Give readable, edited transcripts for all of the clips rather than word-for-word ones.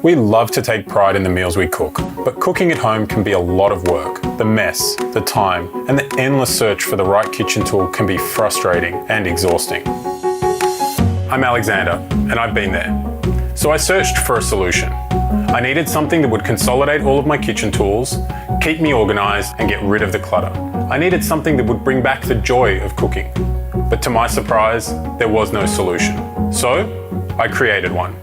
We love to take pride in the meals we cook, but cooking at home can be a lot of work. The mess, the time, and the endless search for the right kitchen tool can be frustrating and exhausting. I'm Alexander, and I've been there. So I searched for a solution. I needed something that would consolidate all of my kitchen tools, keep me organized, and get rid of the clutter. I needed something that would bring back the joy of cooking. But to my surprise, there was no solution. So I created one.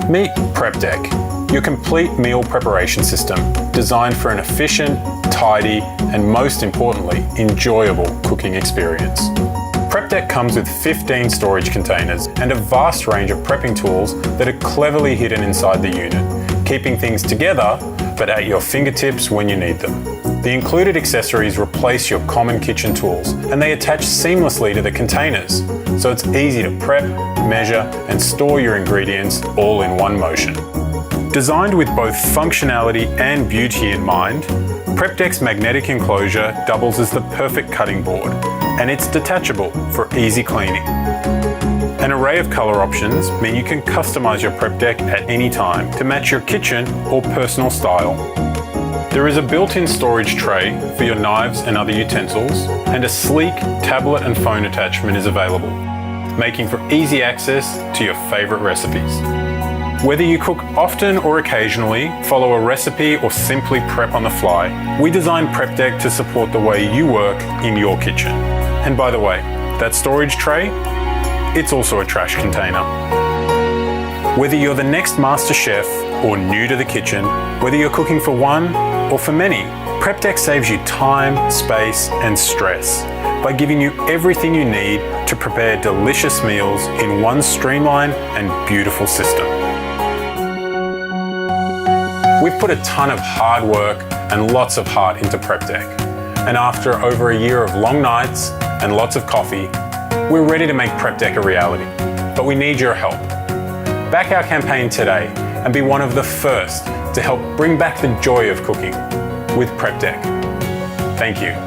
Meet Prepdeck, your complete meal preparation system designed for an efficient, tidy, and most importantly, enjoyable cooking experience. Prepdeck comes with 15 storage containers and a vast range of prepping tools that are cleverly hidden inside the unit, keeping things together but at your fingertips when you need them. The included accessories replace your common kitchen tools and they attach seamlessly to the containers, so it's easy to prep, measure, and store your ingredients all in one motion. Designed with both functionality and beauty in mind, Prepdeck's magnetic enclosure doubles as the perfect cutting board, and it's detachable for easy cleaning. An array of color options mean you can customize your Prepdeck at any time to match your kitchen or personal style. There is a built-in storage tray for your knives and other utensils, and a sleek tablet and phone attachment is available, making for easy access to your favorite recipes. Whether you cook often or occasionally, follow a recipe, or simply prep on the fly, we designed Prepdeck to support the way you work in your kitchen. And by the way, that storage tray, it's also a trash container. Whether you're the next master chef or new to the kitchen, whether you're cooking for one or for many, Prepdeck saves you time, space, and stress by giving you everything you need to prepare delicious meals in one streamlined and beautiful system. We've put a ton of hard work and lots of heart into Prepdeck. And after over a year of long nights and lots of coffee, we're ready to make Prepdeck a reality. But we need your help. Back our campaign today and be one of the first to help bring back the joy of cooking with Prepdeck. Thank you.